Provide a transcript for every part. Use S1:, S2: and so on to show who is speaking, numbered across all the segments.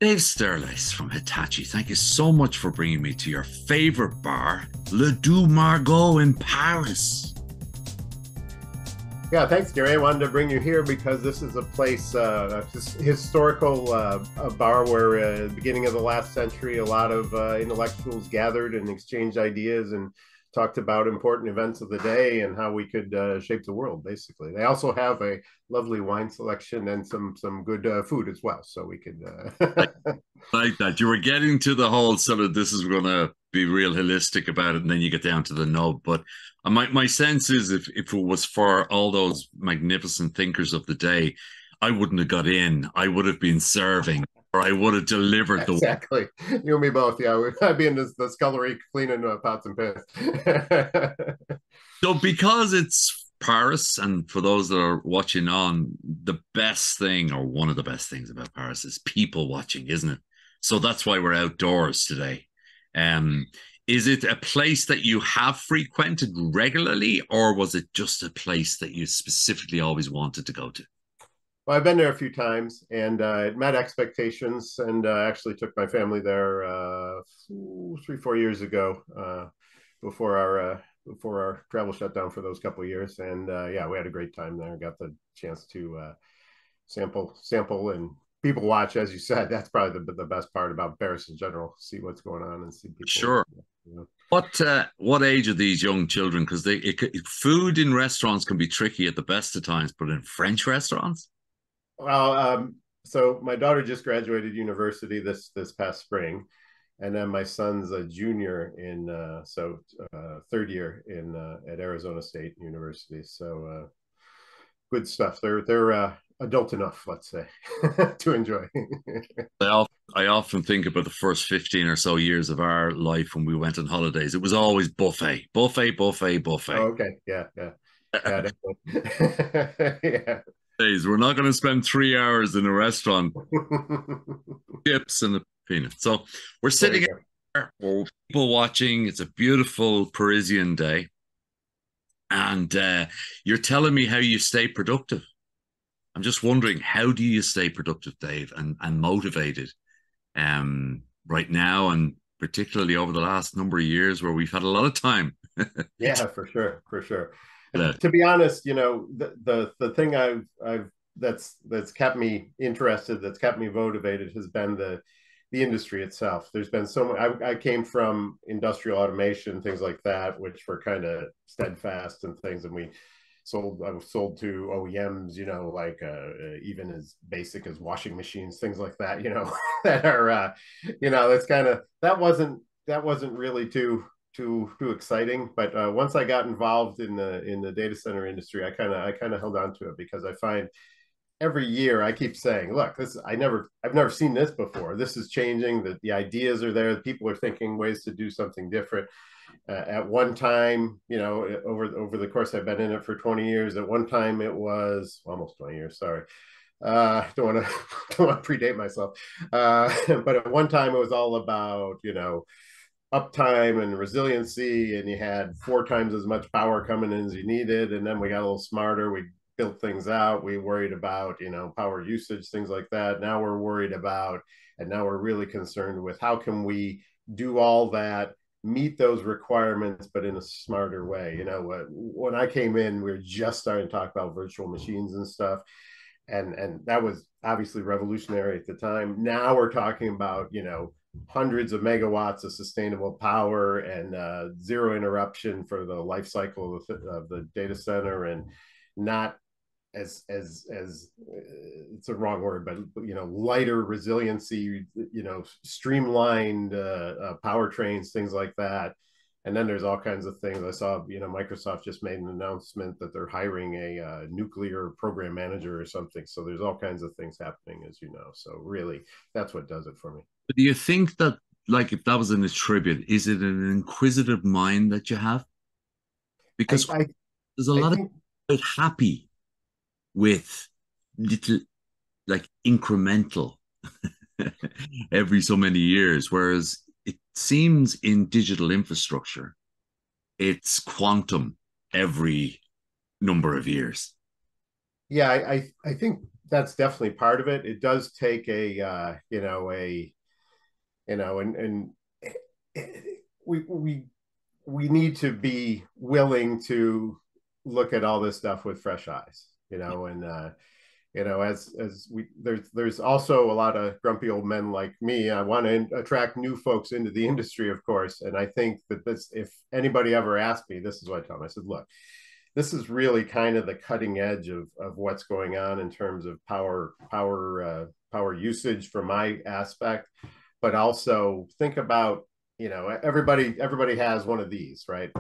S1: Dave Sterlace from Hitachi, thank you so much for bringing me to your favorite bar, Le Deux Margot in Paris.
S2: Yeah, thanks, Gary. I wanted to bring you here because this is a place, a historical a bar where, at the beginning of the last century, a lot of intellectuals gathered and exchanged ideas and talked about important events of the day and how we could shape the world. Basically, they also have a lovely wine selection and some good food as well. So we could.
S1: Like that. You were getting to the whole sort of this is going to be real holistic about it, and then you get down to the nub. But my sense is if it was for all those magnificent thinkers of the day, I wouldn't have got in. I would have been serving, or I would have delivered the.
S2: Exactly. You and me both. Yeah, I'd be in the scullery cleaning pots and pans.
S1: So because it's Paris, and for those that are watching on, the best thing or one of the best things about Paris is people watching, isn't it? So that's why we're outdoors today. Um, is it a place that you have frequented regularly, or was it just a place that you specifically always wanted to go to?
S2: Well, I've been there a few times, and it met expectations. And actually took my family there 3, 4 years ago, before our travel shut down for those couple of years. And yeah, we had a great time there. Got the chance to sample, and people watch, as you said. That's probably the best part about Paris in general. See what's going on and see people.
S1: Sure.
S2: You know.
S1: What age are these young children? Because food in restaurants can be tricky at the best of times, but in French restaurants.
S2: Well, so my daughter just graduated university this past spring, and then my son's a junior in third year in at Arizona State University. So good stuff. They're adult enough, let's say, to enjoy.
S1: I often think about the first 15 or so years of our life when we went on holidays. It was always buffet, buffet, buffet, buffet.
S2: Oh, okay, yeah, yeah, yeah.
S1: Days. We're not going to spend 3 hours in a restaurant, chips and a peanut. So we're sitting there, we're people watching. It's a beautiful Parisian day. And you're telling me how you stay productive. I'm just wondering, how do you stay productive, Dave, and motivated right now, and particularly over the last number of years where we've had a lot of time?
S2: Yeah, for sure, for sure.
S1: Yeah.
S2: To be honest, the thing I've that's kept me interested, that's kept me motivated, has been the industry itself. There's been so much. I came from industrial automation, things like that, which were kind of steadfast and things, and I was sold to OEMs, like even as basic as washing machines, things like that, that are, that's that wasn't really too exciting. But once I got involved in the data center industry, I kind of held on to it, because I find every year I keep saying, look, I've never seen this before. This is changing. The ideas are there. People are thinking ways to do something different. At one time, over the course, I've been in it for 20 years. At one time, it was almost 20 years. Sorry. Don't want to don't want to predate myself. But at one time, it was all about, uptime and resiliency, and you had 4 times as much power coming in as you needed. And then we got a little smarter. We built things out. We worried about, power usage, things like that. Now we're worried about, and now we're really concerned with, how can we do all that, meet those requirements, but in a smarter way. When I came in, we were just starting to talk about virtual machines and stuff. And that was obviously revolutionary at the time. Now we're talking about, hundreds of megawatts of sustainable power, and zero interruption for the life cycle of the data center, and not as it's a wrong word, but lighter resiliency, streamlined powertrains, things like that. And then there's all kinds of things. I saw, Microsoft just made an announcement that they're hiring a nuclear program manager or something. So there's all kinds of things happening, as you know. So really, that's what does it for me.
S1: But do you think that, like, if that was an attribute, is it an inquisitive mind that you have? Because
S2: I
S1: there's a
S2: I
S1: lot of
S2: think
S1: people happy with little, like, incremental every so many years, whereas it seems in digital infrastructure, it's quantum every number of years.
S2: Yeah, I think that's definitely part of it. It does take and we need to be willing to look at all this stuff with fresh eyes, as we there's also a lot of grumpy old men like me. I want to attract new folks into the industry, of course, and I think that this, if anybody ever asked me, this is what I tell them. I said, look, this is really kind of the cutting edge of what's going on in terms of power usage from my aspect, but also think about, everybody has one of these, right?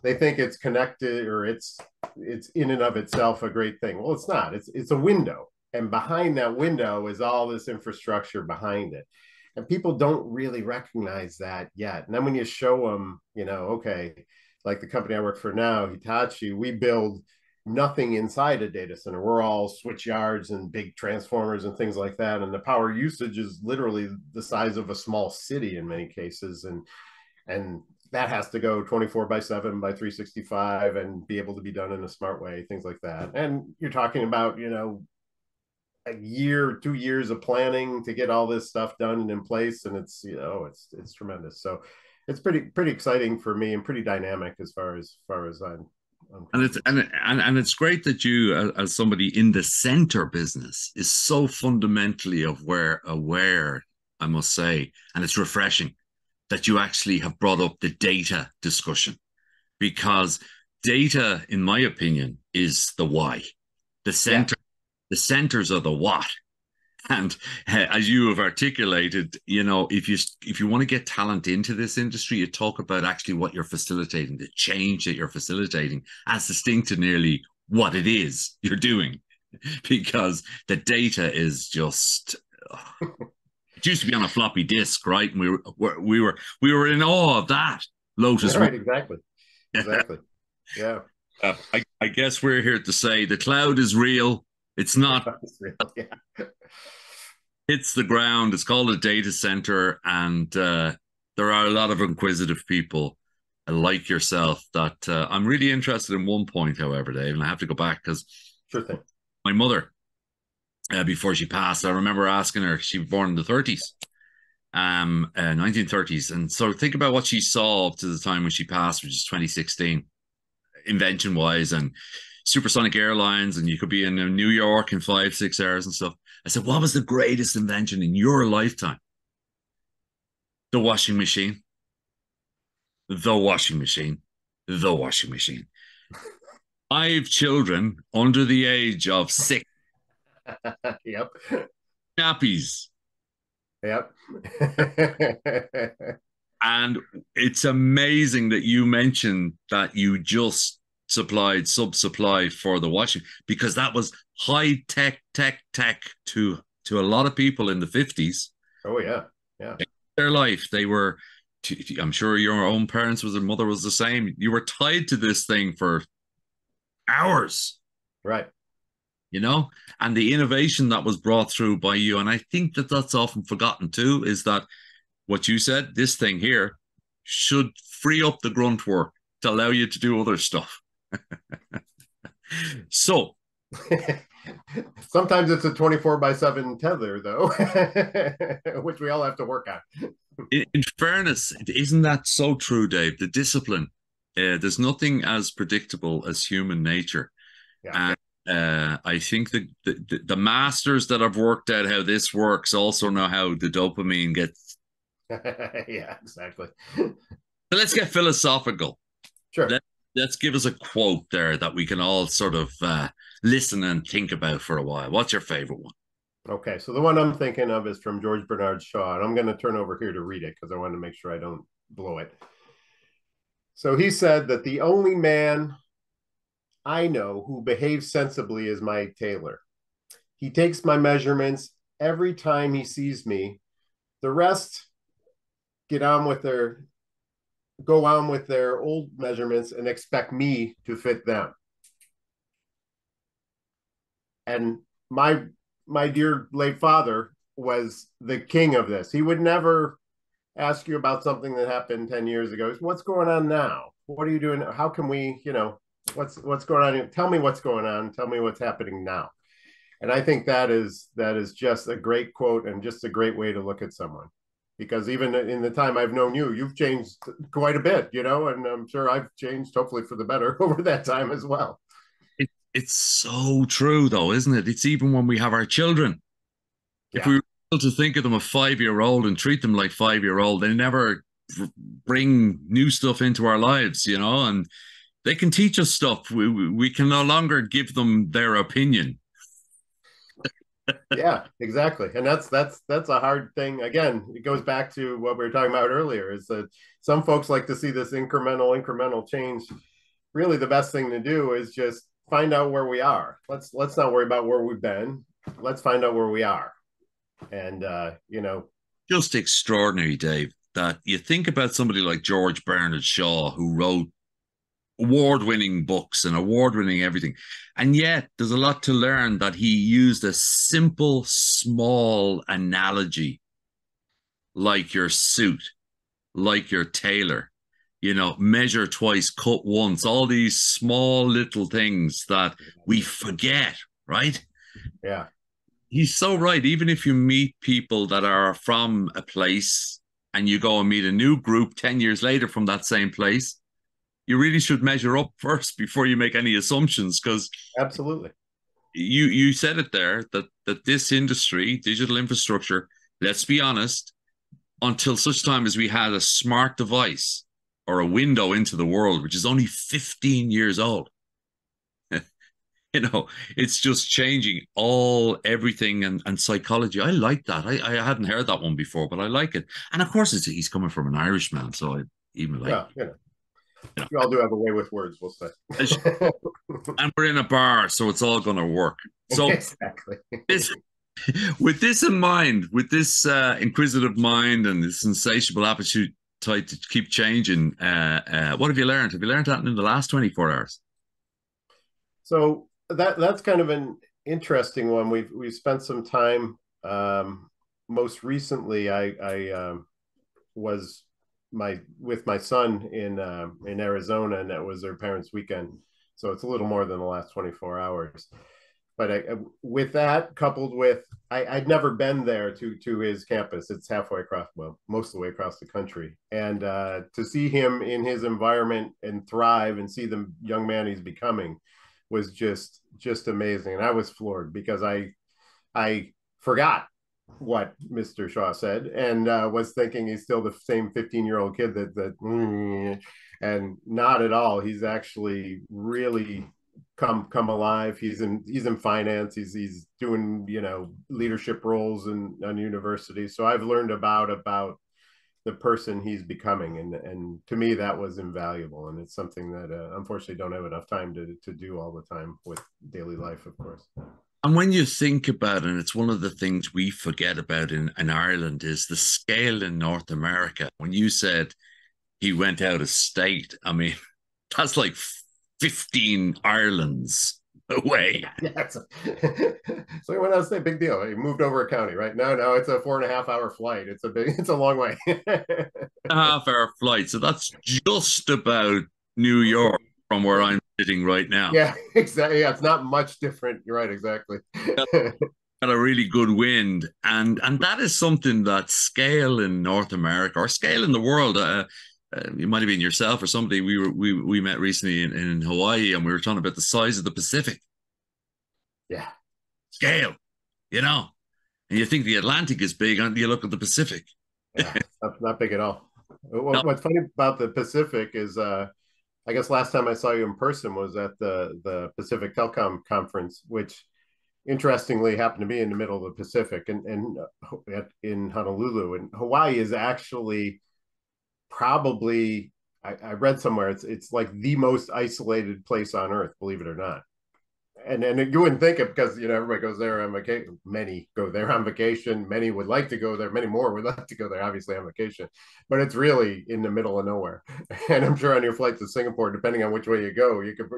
S2: They think it's connected, or it's in and of itself a great thing. Well, it's not. It's a window, and behind that window is all this infrastructure behind it, and people don't really recognize that yet. And then when you show them, okay, like the company I work for now, Hitachi, we build nothing inside a data center. We're all switch yards and big transformers and things like that, and the power usage is literally the size of a small city in many cases, and that has to go 24/7 by 365 and be able to be done in a smart way, things like that. And you're talking about, a year, 2 years of planning to get all this stuff done and in place. And it's tremendous. So it's pretty exciting for me, and pretty dynamic as far as I'm
S1: and it's great that you, as somebody in the center business, is so fundamentally aware, I must say, and it's refreshing that you actually have brought up the data discussion, because data, in my opinion, is the why. The center, the centers are the what. And as you have articulated, if you want to get talent into this industry, you talk about actually what you're facilitating, the change that you're facilitating, as distinct to nearly what it is you're doing, because the data is just. It used to be on a floppy disk, right? And we were in awe of that. Lotus.
S2: Right, exactly. Yeah.
S1: I guess we're here to say the cloud is real. It's not. It's real. Yeah. It's the ground. It's called a data center, and there are a lot of inquisitive people like yourself that I'm really interested in. One point, however, Dave, and I have to go back because
S2: sure thing.
S1: My mother, before she passed, I remember asking her. She was born in the 30s, 1930s, and so think about what she saw up to the time when she passed, which is 2016, invention wise, and supersonic airlines, and you could be in New York in 5-6 hours and stuff. I said, what was the greatest invention in your lifetime? The washing machine. The washing machine. The washing machine. 5 children under the age of 6.
S2: Yep.
S1: Nappies.
S2: Yep.
S1: And it's amazing that you mentioned that you just supplied sub-supply for the washing, because that was high tech to a lot of people in the 50s.
S2: Oh yeah. Yeah.
S1: Their life, they were, I'm sure your own parents was, their mother was the same. You were tied to this thing for hours.
S2: Right.
S1: And the innovation that was brought through by you. And I think that that's often forgotten too, is that what you said, this thing here should free up the grunt work to allow you to do other stuff. So
S2: sometimes it's a 24/7 tether, though, which we all have to work on.
S1: In fairness, isn't that so true, Dave? The discipline. There's nothing as predictable as human nature.
S2: Yeah.
S1: And I think the masters that have worked out how this works also know how the dopamine gets.
S2: Yeah, exactly.
S1: So let's get philosophical.
S2: Sure.
S1: Let's give us a quote there that we can all sort of listen and think about for a while. What's your favorite one?
S2: Okay, so the one I'm thinking of is from George Bernard Shaw, and I'm going to turn over here to read it because I want to make sure I don't blow it. So he said that the only man I know who behaves sensibly is my tailor. He takes my measurements every time he sees me. The rest go on with their old measurements and expect me to fit them. And my dear late father was the king of this. He would never ask you about something that happened 10 years ago. What's going on now? What are you doing? How can we, what's going on? Tell me what's going on. Tell me what's happening now. And I think that is just a great quote and just a great way to look at someone. Because even in the time I've known you, you've changed quite a bit, you know, and I'm sure I've changed, hopefully for the better, over that time as well.
S1: It's so true, though, isn't it? It's even when we have our children. If
S2: Yeah.
S1: we were able to think of them a 5 year old and treat them like 5 year old, they never bring new stuff into our lives, you know, and they can teach us stuff. We can no longer give them their opinion.
S2: Yeah, exactly. And that's a hard thing. Again, it goes back to what we were talking about earlier, is that some folks like to see this incremental change. Really the best thing to do is just find out where we are. Let's not worry about where we've been. Let's find out where we are. And you know,
S1: Just extraordinary, Dave, that you think about somebody like George Bernard Shaw, who wrote award-winning books and award-winning everything. And yet there's a lot to learn, that he used a simple, small analogy, like your suit, like your tailor, you know, measure twice, cut once, all these small little things that we forget, right?
S2: yeah.
S1: He's so right. Even if you meet people that are from a place and you go and meet a new group 10 years later from that same place, you really should measure up first before you make any assumptions, because
S2: Absolutely.
S1: you said it there, that this industry, digital infrastructure, let's be honest, until such time as we had a smart device or a window into the world, which is only 15 years old, you know, it's just changing everything, and psychology. I like that. I hadn't heard that one before, but I like it. And of course, he's coming from an Irishman, so I even like,
S2: Well, you know,
S1: you
S2: you all do have a way with words, we'll say.
S1: know, and we're in a bar, so it's all going to work. So
S2: Exactly.
S1: this, with this in mind, with this inquisitive mind and this insatiable appetite to keep changing, what have you learned? Have you learned that in the last 24 hours?
S2: So that's kind of an interesting one. We've spent some time. Most recently, I was with my son in Arizona, and that was their parents' weekend. So it's a little more than the last 24 hours. But with that, coupled with I'd never been there to his campus. It's halfway across, well, most of the way across the country, and to see him in his environment and thrive, and see the young man he's becoming, was just amazing. And I was floored, because I forgot what Mr. Shaw said, and was thinking he's still the same 15-year-old kid and not at all. He's actually really come alive. He's in finance. He's doing, you know, leadership roles on university. So I've learned about the person he's becoming, and to me that was invaluable, and it's something that unfortunately don't have enough time to do all the time with daily life, of course.
S1: And when you think about it, and it's one of the things we forget about in Ireland, is the scale in North America. When you said he went out of state, I mean, that's like 15 Irelands away.
S2: Yeah, so he went out of state, big deal. He moved over a county, right? Now it's a 4.5 hour flight. It's a long way.
S1: A half-hour flight. So that's just about New York from where I'm sitting right now.
S2: Yeah, exactly. Yeah, it's not much different. You're right, exactly.
S1: Got a really good wind, and that is something that scale in North America, or scale in the world. It might have been yourself or somebody. We met recently in Hawaii, and we were talking about the size of the Pacific.
S2: Yeah,
S1: Scale, you know. And you think the Atlantic is big, and you look at the Pacific.
S2: yeah, not big at all.
S1: No,
S2: What's funny about the Pacific is, I guess last time I saw you in person was at the Pacific Telecom Conference, which interestingly happened to be in the middle of the Pacific, and in Honolulu. And Hawaii is actually probably, I read somewhere, it's like the most isolated place on Earth, believe it or not. And you wouldn't think it, because you know everybody goes there on vacation. Many go there on vacation. Many would like to go there. Many more would like to go there, obviously on vacation. But it's really in the middle of nowhere. And I'm sure on your flight to Singapore, depending on which way you go, you could,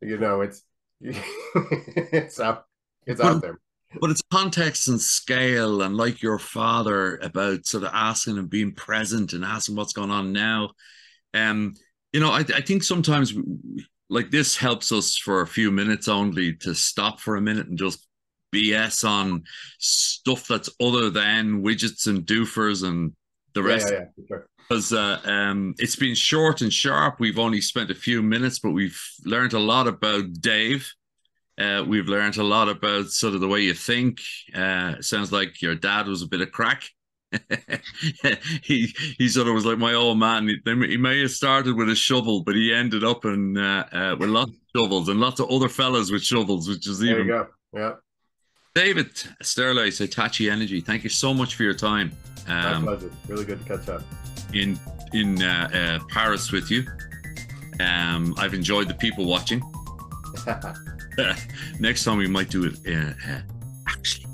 S2: you know, it's it's out it's
S1: but
S2: out there.
S1: but it's context and scale, and like your father, about sort of asking and being present and asking what's going on now. Um, you know, I think sometimes like this helps us for a few minutes only to stop for a minute and just BS on stuff that's other than widgets and doofers and the rest.
S2: Yeah, for sure.
S1: Because it's been short and sharp. We've only spent a few minutes, but we've learned a lot about Dave. We've learned a lot about sort of the way you think. Sounds like your dad was a bit of crack. he sort of was like my old man. He may have started with a shovel, but he ended up with lots of shovels and lots of other fellas with shovels, which is
S2: There
S1: even.
S2: you go. Yeah.
S1: David Sterlace, Hitachi Energy, thank you so much for your time.
S2: My pleasure. Really good to catch up.
S1: In Paris with you. I've enjoyed the people watching. Next time we might do it. Actually,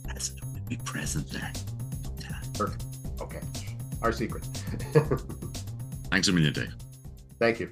S1: President would be present there.
S2: Perfect. Okay. Our secret.
S1: Thanks a million, Dave.
S2: Thank you.